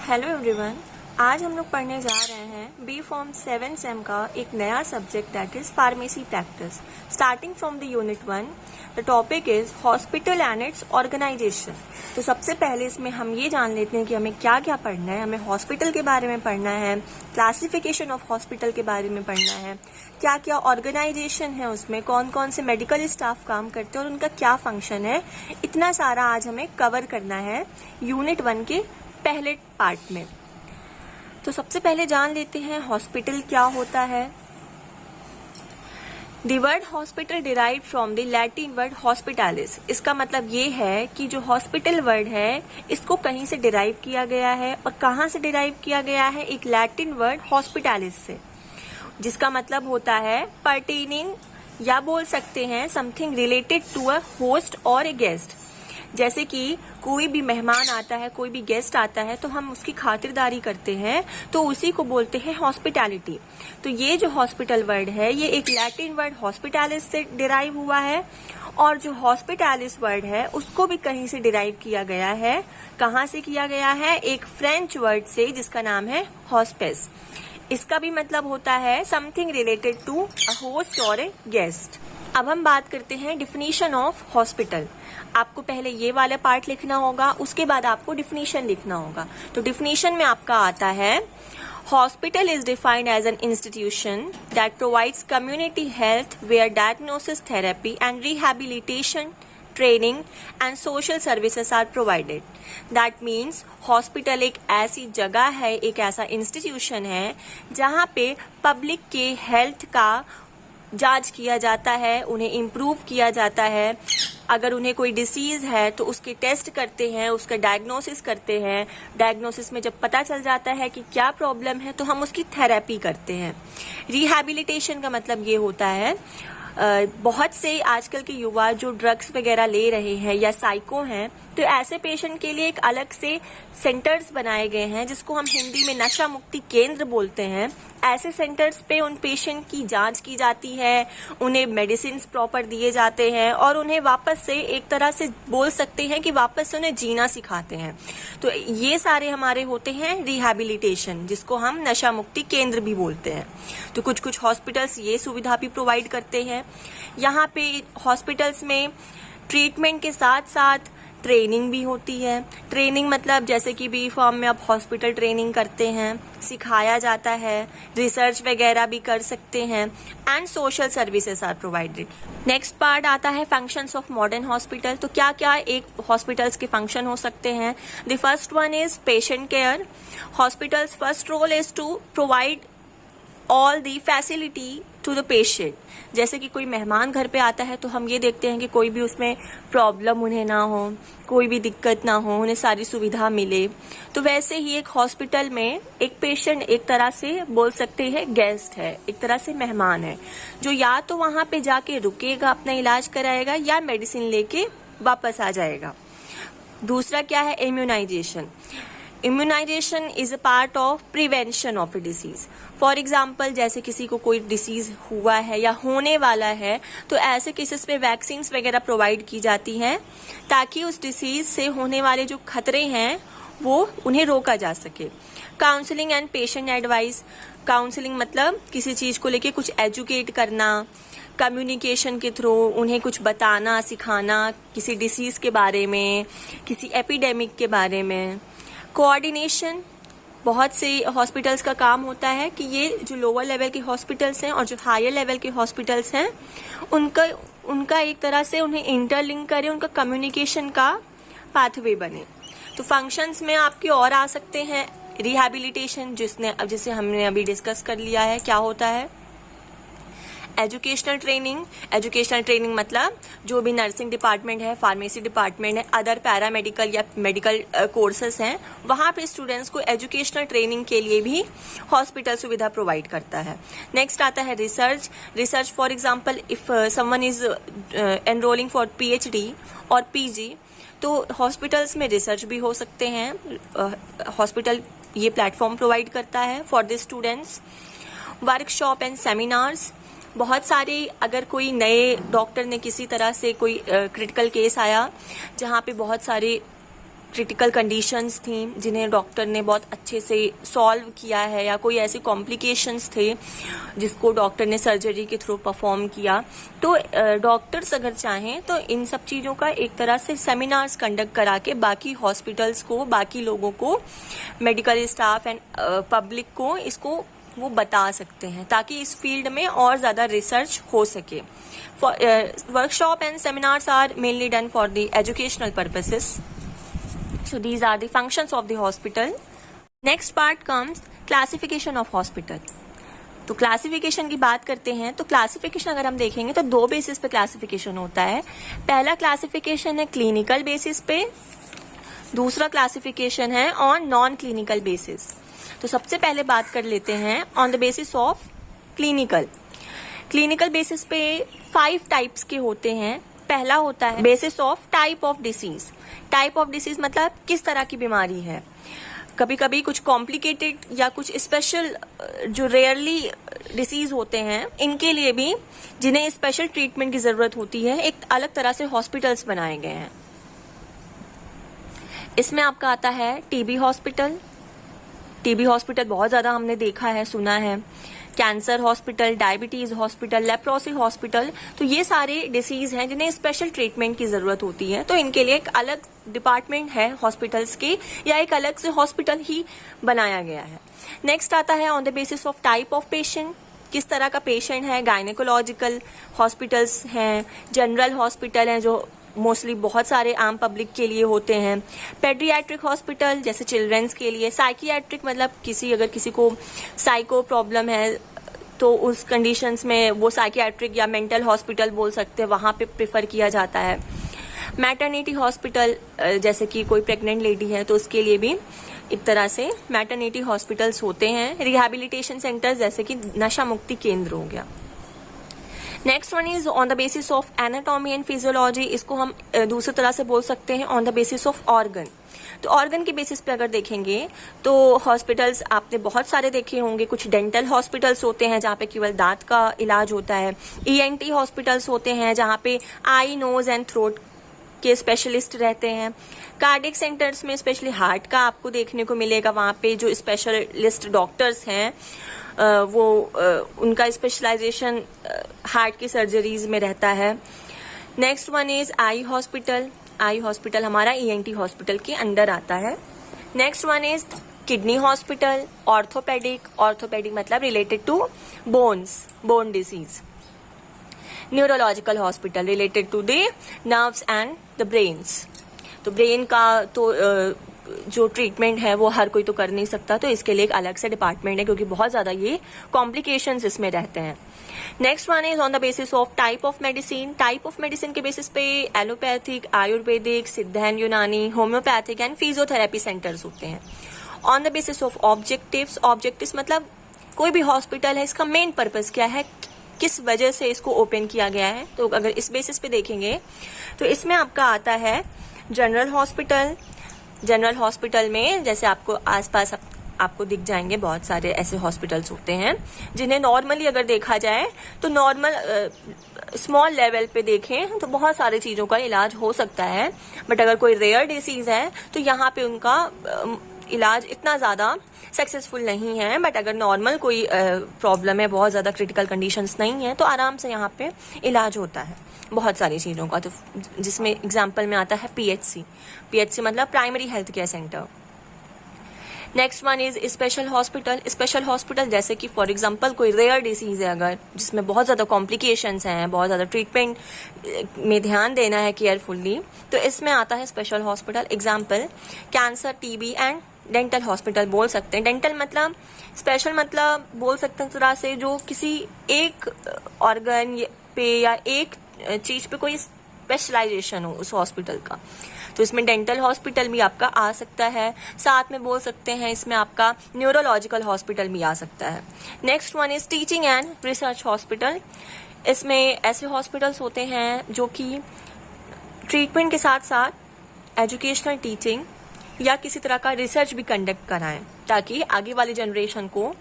Hello everyone. आज हम लोग पढ़ने जा रहे हैं बी फॉर्म 7 सेम का एक नया subject that is pharmacy practice. Starting from the unit 1, the topic is hospital and its organization. तो सबसे पहले इसमें हम ये जान लेते हैं कि हमें क्या क्या पढ़ना है। हमें हॉस्पिटल के बारे में पढ़ना है, क्लासिफिकेशन ऑफ हॉस्पिटल के बारे में पढ़ना है, क्या क्या ऑर्गेनाइजेशन है, उसमें कौन कौन से मेडिकल स्टाफ काम करते हैं और उनका क्या फंक्शन है। इतना सारा आज हमें कवर करना है यूनिट 1 के पहले पार्ट में। तो सबसे पहले जान लेते हैं हॉस्पिटल क्या होता है। The word hospital derived from the Latin word hospitalis. इसका मतलब ये है कि जो हॉस्पिटल वर्ड है इसको कहीं से डिराइव किया गया है। और कहाँ से डिराइव किया गया है? एक लैटिन वर्ड हॉस्पिटालिस से, जिसका मतलब होता है पर्टेनिंग, या बोल सकते हैं something related to a host और ए गेस्ट। जैसे कि कोई भी मेहमान आता है, कोई भी गेस्ट आता है, तो हम उसकी खातिरदारी करते हैं, तो उसी को बोलते हैं हॉस्पिटैलिटी। तो ये जो हॉस्पिटल वर्ड है ये एक लैटिन वर्ड हॉस्पिटालिस से डिराइव हुआ है। और जो हॉस्पिटालिस वर्ड है उसको भी कहीं से डिराइव किया गया है। कहाँ से किया गया है? एक फ्रेंच वर्ड से, जिसका नाम है हॉस्पिस। इसका भी मतलब होता है something related to a host और ए गेस्ट। अब हम बात करते हैं डिफिनीशन ऑफ हॉस्पिटल। आपको पहले ये वाला पार्ट लिखना होगा, उसके बाद आपको डिफिनीशन लिखना होगा। तो डिफिनीशन में आपका आता है hospital is defined as an institution that provides community health where diagnosis, therapy and rehabilitation, training and social services are provided. That means hospital एक ऐसी जगह है, एक ऐसा इंस्टीट्यूशन है जहाँ पे पब्लिक के हेल्थ का जांच किया जाता है, उन्हें इम्प्रूव किया जाता है। अगर उन्हें कोई डिसीज है तो उसके टेस्ट करते हैं, उसका डायग्नोसिस करते हैं। डायग्नोसिस में जब पता चल जाता है कि क्या प्रॉब्लम है तो हम उसकी थेरेपी करते हैं। रिहैबिलिटेशन का मतलब ये होता है बहुत से आजकल के युवा जो ड्रग्स वगैरह ले रहे हैं या साइको हैं, तो ऐसे पेशेंट के लिए एक अलग से सेंटर्स बनाए गए हैं जिसको हम हिंदी में नशा मुक्ति केंद्र बोलते हैं। ऐसे सेंटर्स पे उन पेशेंट की जांच की जाती है, उन्हें मेडिसिन प्रॉपर दिए जाते हैं और उन्हें वापस से एक तरह से बोल सकते हैं कि वापस से उन्हें जीना सिखाते हैं। तो ये सारे हमारे होते हैं रिहैबिलिटेशन, जिसको हम नशा मुक्ति केंद्र भी बोलते हैं। तो कुछ कुछ हॉस्पिटल्स ये सुविधा भी प्रोवाइड करते हैं। यहाँ पे हॉस्पिटल्स में ट्रीटमेंट के साथ साथ ट्रेनिंग भी होती है। ट्रेनिंग मतलब जैसे कि बी फॉर्म में आप हॉस्पिटल ट्रेनिंग करते हैं, सिखाया जाता है, रिसर्च वगैरह भी कर सकते हैं, and social services are provided. Next part आता है फंक्शंस ऑफ मॉडर्न हॉस्पिटल। तो क्या क्या एक हॉस्पिटल्स के फंक्शन हो सकते हैं? The first one is patient care. Hospital's first role is to provide all the facility to the patient. जैसे कि कोई मेहमान घर पे आता है तो हम ये देखते हैं कि कोई भी उसमें प्रॉब्लम उन्हें ना हो, कोई भी दिक्कत ना हो, उन्हें सारी सुविधा मिले। तो वैसे ही एक हॉस्पिटल में एक पेशेंट एक तरह से बोल सकते हैं गेस्ट है, एक तरह से मेहमान है, जो या तो वहां पे जाके रुकेगा, अपना इलाज कराएगा, या मेडिसिन लेके वापस आ जाएगा। दूसरा क्या है? Immunization. Immunization is a part of prevention of a disease. For example, जैसे किसी को कोई डिसीज हुआ है या होने वाला है, तो ऐसे केसेस में वैक्सीन वगैरह प्रोवाइड की जाती हैं ताकि उस डिसीज से होने वाले जो खतरे हैं वो उन्हें रोका जा सके। Counselling and patient advice. Counselling मतलब किसी चीज को लेके कुछ एजुकेट करना, कम्युनिकेशन के थ्रू उन्हें कुछ बताना, सिखाना, किसी डिसीज के बारे में, किसी एपिडेमिक के बारे में। कोऑर्डिनेशन। बहुत से हॉस्पिटल्स का काम होता है कि ये जो लोअर लेवल के हॉस्पिटल्स हैं और जो हायर लेवल के हॉस्पिटल्स हैं उनका एक तरह से उन्हें इंटरलिंक करे, उनका कम्युनिकेशन का पाथवे बने। तो फंक्शंस में आपके और आ सकते हैं रिहैबिलिटेशन, जिसे हमने अभी डिस्कस कर लिया है क्या होता है। Educational training. एजुकेशनल ट्रेनिंग मतलब जो भी नर्सिंग डिपार्टमेंट है, फार्मेसी डिपार्टमेंट है, अदर पैरामेडिकल या मेडिकल कोर्सेस हैं, वहां पे स्टूडेंट्स को एजुकेशनल ट्रेनिंग के लिए भी हॉस्पिटल सुविधा प्रोवाइड करता है। नेक्स्ट आता है research. Research for example if someone is enrolling for PhD और पीजी, तो हॉस्पिटल्स में रिसर्च भी हो सकते हैं। हॉस्पिटल ये प्लेटफॉर्म प्रोवाइड करता है for the students. Workshop and seminars. बहुत सारे, अगर कोई नए डॉक्टर ने किसी तरह से कोई क्रिटिकल केस आया जहाँ पे बहुत सारे क्रिटिकल कंडीशंस थी जिन्हें डॉक्टर ने बहुत अच्छे से सॉल्व किया है, या कोई ऐसे कॉम्प्लिकेशंस थे जिसको डॉक्टर ने सर्जरी के थ्रू परफॉर्म किया, तो डॉक्टर्स अगर चाहें तो इन सब चीज़ों का एक तरह से सेमिनार्स कंडक्ट करा के बाकी हॉस्पिटल्स को, बाकी लोगों को, मेडिकल स्टाफ एंड पब्लिक को इसको वो बता सकते हैं, ताकि इस फील्ड में और ज़्यादा रिसर्च हो सके. Workshop and seminars are mainly done for the educational purposes. So these are the functions of the hospital. Next part comes classification of hospital. तो क्लासिफिकेशन की बात करते हैं तो क्लासिफिकेशन अगर हम देखेंगे तो 2 बेसिस पे क्लासिफिकेशन होता है. पहला क्लासिफिकेशन है क्लिनिकल बेसिस पे, दूसरा क्लासिफिकेशन है ऑन नॉन क्लिनिकल बेसिस. तो सबसे पहले बात कर लेते हैं on the basis of clinical. Clinical basis पे 5 टाइप्स के होते हैं. पहला होता है basis of type of disease. Type of disease मतलब किस तरह की बीमारी है. कभी कभी कुछ कॉम्प्लिकेटेड या कुछ स्पेशल जो रेयरली डिसीज होते हैं, इनके लिए भी जिन्हें स्पेशल ट्रीटमेंट की जरूरत होती है, एक अलग तरह से हॉस्पिटल्स बनाए गए हैं. इसमें आपका आता है टीबी हॉस्पिटल. टीबी हॉस्पिटल बहुत ज्यादा हमने देखा है, सुना है. Cancer hospital, diabetes hospital, leprosy hospital. तो ये सारे डिसीज हैं जिन्हें स्पेशल ट्रीटमेंट की जरूरत होती है, तो इनके लिए एक अलग डिपार्टमेंट है हॉस्पिटल्स के, या एक अलग से हॉस्पिटल ही बनाया गया है. नेक्स्ट आता है on the basis of type of patient. किस तरह का पेशेंट है. गायनेकोलॉजिकल हॉस्पिटल्स हैं, जनरल हॉस्पिटल हैं जो मोस्टली बहुत सारे आम पब्लिक के लिए होते हैं, पेडियाट्रिक हॉस्पिटल जैसे चिल्ड्रंस के लिए, साइकियाट्रिक मतलब अगर किसी को साइको प्रॉब्लम है तो उस कंडीशंस में वो साइकियाट्रिक या मेंटल हॉस्पिटल बोल सकते हैं, वहाँ पे प्रेफर किया जाता है. मैटरनिटी हॉस्पिटल जैसे कि कोई प्रेग्नेंट लेडी है तो उसके लिए भी एक तरह से मैटरनिटी हॉस्पिटल्स होते हैं. रिहैबिलिटेशन सेंटर्स जैसे कि नशा मुक्ति केंद्र हो गया. Next one is on the basis of anatomy and physiology. इसको हम दूसरी तरह से बोल सकते हैं on the basis of organ. तो ऑर्गन के बेसिस पे अगर देखेंगे तो हॉस्पिटल्स आपने बहुत सारे देखे होंगे. कुछ डेंटल हॉस्पिटल्स होते हैं जहाँ पे केवल दांत का इलाज होता है. ENT हॉस्पिटल्स होते हैं जहाँ पे आई, नोज एंड थ्रोट के स्पेशलिस्ट रहते हैं. कार्डियक सेंटर्स में स्पेशली हार्ट का आपको देखने को मिलेगा. वहाँ पे जो स्पेशलिस्ट डॉक्टर्स हैं वो उनका स्पेशलाइजेशन हार्ट की सर्जरीज में रहता है. Next one is eye hospital. Eye hospital हमारा ENT हॉस्पिटल के अंडर आता है. Next one is kidney hospital. Orthopedic. Orthopedic मतलब related to bones, bone disease. Neurological hospital related to the nerves and the brains. तो brain का तो जो treatment है वो हर कोई तो कर नहीं सकता, तो इसके लिए एक अलग से डिपार्टमेंट है क्योंकि बहुत ज्यादा ये कॉम्प्लिकेशंस इसमें रहते हैं. Next one is on the basis of type of medicine. Type of medicine के बेसिस पे एलोपैथिक, आयुर्वेदिक, सिद्ध एंड यूनानी, होम्योपैथिक एंड फिजियोथेरेपी सेंटर्स होते हैं. On the basis of objectives. Objectives मतलब कोई भी हॉस्पिटल है इसका मेन पर्पज क्या है, किस वजह से इसको ओपन किया गया है. तो अगर इस बेसिस पे देखेंगे तो इसमें आपका आता है जनरल हॉस्पिटल. जनरल हॉस्पिटल में जैसे आपको आसपास आपको दिख जाएंगे बहुत सारे ऐसे हॉस्पिटल्स होते हैं जिन्हें नॉर्मली अगर देखा जाए तो नॉर्मल स्मॉल लेवल पे देखें तो बहुत सारी चीजों का इलाज हो सकता है. बट अगर कोई रेयर डिसीज है तो यहाँ पे उनका इलाज इतना ज्यादा सक्सेसफुल नहीं है. बट अगर नॉर्मल कोई प्रॉब्लम है, बहुत ज्यादा क्रिटिकल कंडीशंस नहीं है, तो आराम से यहाँ पे इलाज होता है बहुत सारी चीजों का. तो जिसमें एग्जाम्पल में आता है PHC. PHC मतलब primary health care centre. Next one is special hospital. Special hospital जैसे कि फॉर एग्जांपल कोई रेयर डिसीज है अगर जिसमें बहुत ज्यादा कॉम्प्लिकेशंस हैं, बहुत ज्यादा ट्रीटमेंट में ध्यान देना है केयरफुल्ली, तो इसमें आता है special hospital. Example cancer, TB and dental hospital बोल सकते हैं. डेंटल मतलब स्पेशल मतलब बोल सकते हैं तरह से जो किसी एक ऑर्गन पे या एक चीज पे कोई स्पेशलाइजेशन हो उस हॉस्पिटल का, तो इसमें डेंटल हॉस्पिटल भी आपका आ सकता है. साथ में बोल सकते हैं इसमें आपका न्यूरोलॉजिकल हॉस्पिटल भी आ सकता है. Next one is teaching and research hospital. इसमें ऐसे हॉस्पिटल्स होते हैं जो कि ट्रीटमेंट के साथ साथ एजुकेशनल टीचिंग या किसी तरह का रिसर्च भी कंडक्ट कराएं ताकि आगे वाली जनरेशन को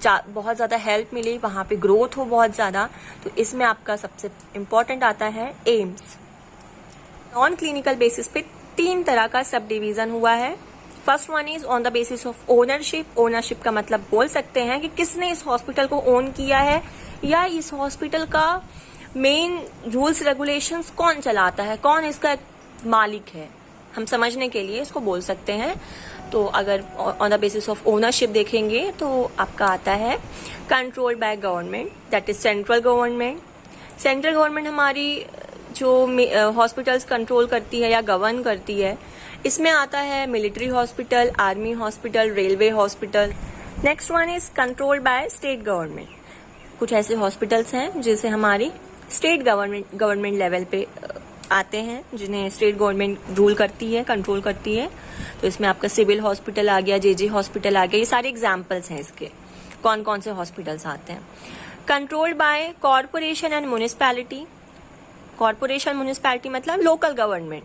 बहुत ज्यादा हेल्प मिले, वहां पे ग्रोथ हो बहुत ज्यादा. तो इसमें आपका सबसे इम्पोर्टेंट आता है एम्स. नॉन क्लिनिकल बेसिस पे 3 तरह का सब डिवीजन हुआ है। First one is on the basis of ownership. Ownership का मतलब बोल सकते हैं कि किसने इस हॉस्पिटल को ओन किया है, या इस हॉस्पिटल का मेन रूल्स रेगुलेशंस कौन चलाता है, कौन इसका मालिक है, हम समझने के लिए इसको बोल सकते हैं। तो अगर on the basis of ownership देखेंगे तो आपका आता है control by government, that is central government. Central government हमारी जो हॉस्पिटल्स कंट्रोल करती है या गवर्न करती है, इसमें आता है military hospital, army hospital, railway hospital. Next one is control by state government. कुछ ऐसे हॉस्पिटल्स हैं जिसे हमारी स्टेट गवर्नमेंट लेवल पे आते हैं, जिन्हें स्टेट गवर्नमेंट रूल करती है, कंट्रोल करती है। तो इसमें आपका सिविल हॉस्पिटल आ गया, जेजे हॉस्पिटल आ गया, ये सारे एग्जाम्पल्स हैं इसके, कौन कौन से हॉस्पिटल्स आते हैं। Control by corporation and municipality. Corporation municipality मतलब लोकल गवर्नमेंट,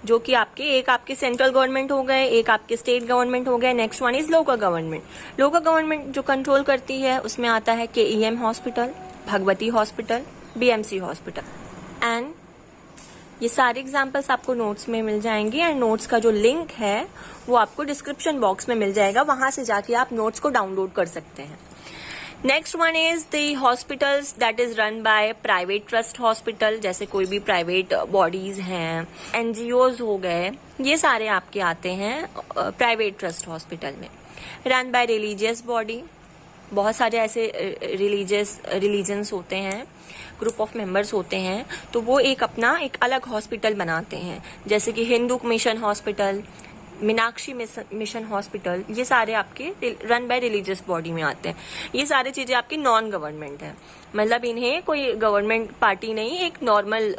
जो कि एक आपके सेंट्रल गवर्नमेंट हो गए, एक आपके स्टेट गवर्नमेंट हो गए। Next one is local government. Local government जो कंट्रोल करती है उसमें आता है KEM hospital, Bhagwati hospital, BMC hospital. And ये सारे एग्जाम्पल्स आपको नोट्स में मिल जाएंगे, एंड नोट्स का जो लिंक है वो आपको डिस्क्रिप्शन बॉक्स में मिल जाएगा, वहां से जाके आप नोट्स को डाउनलोड कर सकते हैं। Next one is the hospitals that is run by private trust hospital, जैसे कोई भी प्राइवेट बॉडीज हैं, NGOs हो गए, ये सारे आपके आते हैं प्राइवेट ट्रस्ट हॉस्पिटल में। रन बाय रिलीजियस बॉडी, बहुत सारे ऐसे रिलीजन्स होते हैं, ग्रुप ऑफ मेंबर्स होते हैं, तो वो एक अलग हॉस्पिटल बनाते हैं, जैसे कि Hindu mission hospital, Meenakshi mission hospital, ये सारे आपके रन बाय रिलीजियस बॉडी में आते हैं। ये सारी चीजें आपकी नॉन गवर्नमेंट है, मतलब इन्हें कोई गवर्नमेंट पार्टी नहीं, एक नॉर्मल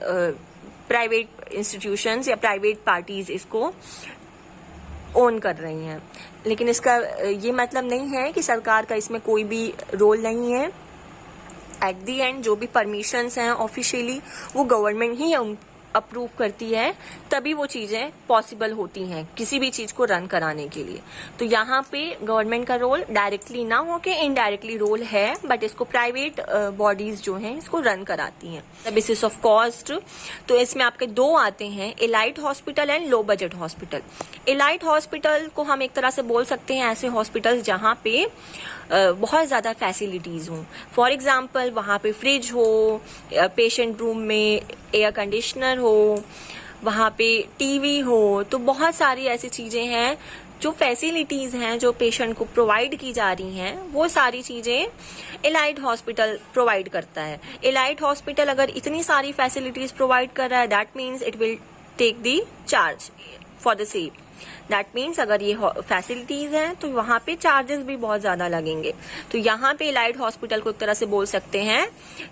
प्राइवेट इंस्टीट्यूशंस या प्राइवेट पार्टीज इसको ओन कर रही हैं। लेकिन इसका ये मतलब नहीं है कि सरकार का इसमें कोई भी रोल नहीं है। एट दी एंड जो भी परमिशंस हैं ऑफिशियली वो गवर्नमेंट ही अप्रूव करती है, तभी वो चीजें पॉसिबल होती हैं किसी भी चीज को रन कराने के लिए। तो यहाँ पे गवर्नमेंट का रोल डायरेक्टली ना होके इनडायरेक्टली रोल है, बट इसको प्राइवेट बॉडीज जो हैं इसको रन कराती हैं। द बेसिस ऑफ कॉस्ट, तो इसमें आपके 2 आते हैं, elite hospital and low budget hospital. Elite hospital को हम एक तरह से बोल सकते हैं ऐसे हॉस्पिटल जहाँ पे बहुत ज्यादा फैसिलिटीज हों। फॉर एग्जाम्पल वहाँ पे फ्रिज हो, पेशेंट रूम में एयर कंडीशनर हो, वहाँ पे टीवी हो, तो बहुत सारी ऐसी चीजें हैं जो फैसिलिटीज हैं जो पेशेंट को प्रोवाइड की जा रही हैं, वो सारी चीजें एलाइट हॉस्पिटल प्रोवाइड करता है। एलाइट हॉस्पिटल अगर इतनी सारी फैसिलिटीज प्रोवाइड कर रहा है, that means it will take the charge for the same. That means अगर ये फैसिलिटीज हैं तो वहां पे चार्जेस भी बहुत ज्यादा लगेंगे। तो यहाँ पे एलाइट हॉस्पिटल को एक तरह से बोल सकते हैं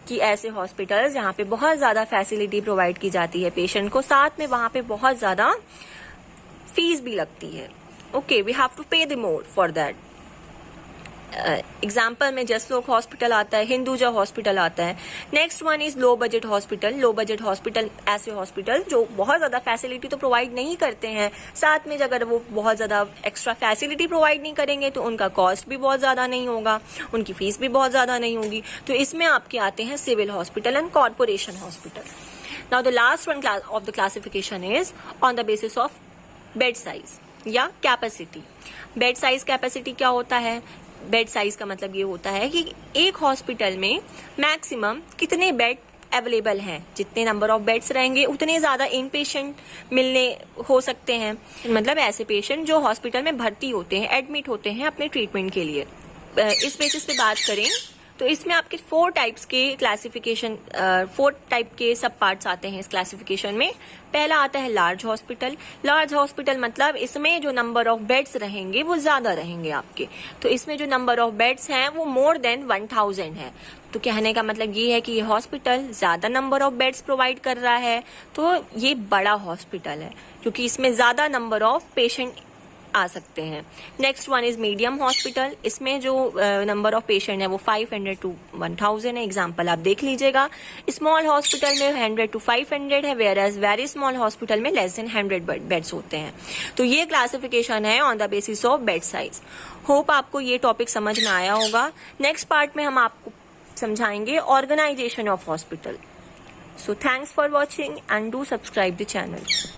कि ऐसे हॉस्पिटल्स जहाँ पे बहुत ज्यादा फैसिलिटी प्रोवाइड की जाती है पेशेंट को, साथ में वहां पे बहुत ज्यादा फीस भी लगती है। ओके, वी हैव टू पे the more for that. Example में जसलोक हॉस्पिटल आता है, हिंदुजा हॉस्पिटल आता है। Next one is low budget hospital. Low budget hospital ऐसे हॉस्पिटल जो बहुत ज्यादा फैसिलिटी तो प्रोवाइड नहीं करते हैं, साथ में अगर वो बहुत ज्यादा एक्स्ट्रा फैसिलिटी प्रोवाइड नहीं करेंगे तो उनका कॉस्ट भी बहुत ज्यादा नहीं होगा, उनकी फीस भी बहुत ज्यादा नहीं होगी। तो इसमें आपके आते हैं civil hospital and corporation hospital. Now the last one of the classification is on the basis of bed size या कैपेसिटी। बेड साइज कैपेसिटी क्या होता है? बेड साइज का मतलब ये होता है कि एक हॉस्पिटल में मैक्सिमम कितने बेड अवेलेबल हैं, जितने नंबर ऑफ बेड्स रहेंगे उतने ज्यादा इन पेशेंट मिलने हो सकते हैं, मतलब ऐसे पेशेंट जो हॉस्पिटल में भर्ती होते हैं, एडमिट होते हैं अपने ट्रीटमेंट के लिए। इस बेसिस पे बात करें तो इसमें आपके 4 टाइप्स के क्लासिफिकेशन, 4 टाइप के सब पार्ट्स आते हैं इस क्लासिफिकेशन में। पहला आता है लार्ज हॉस्पिटल। लार्ज हॉस्पिटल मतलब इसमें जो नंबर ऑफ बेड्स रहेंगे वो ज्यादा रहेंगे आपके, तो इसमें जो नंबर ऑफ बेड्स हैं वो मोर देन 1000 है। तो कहने का मतलब ये है कि ये हॉस्पिटल ज्यादा नंबर ऑफ बेड्स प्रोवाइड कर रहा है, तो ये बड़ा हॉस्पिटल है क्योंकि इसमें ज्यादा नंबर ऑफ पेशेंट आ सकते हैं। Next one is medium hospital. इसमें जो नंबर ऑफ पेशेंट है वो 500 to 1000 है। एग्जांपल आप देख लीजिएगा। स्मॉल हॉस्पिटल में 100 to 500 है, whereas very small hospital में लेस देन 100 बेड्स होते हैं। तो ये क्लासिफिकेशन है on the basis of bed size. Hope आपको ये टॉपिक समझ में आया होगा। नेक्स्ट पार्ट में हम आपको समझाएंगे organization of hospital. So thanks for watching and do subscribe the channel.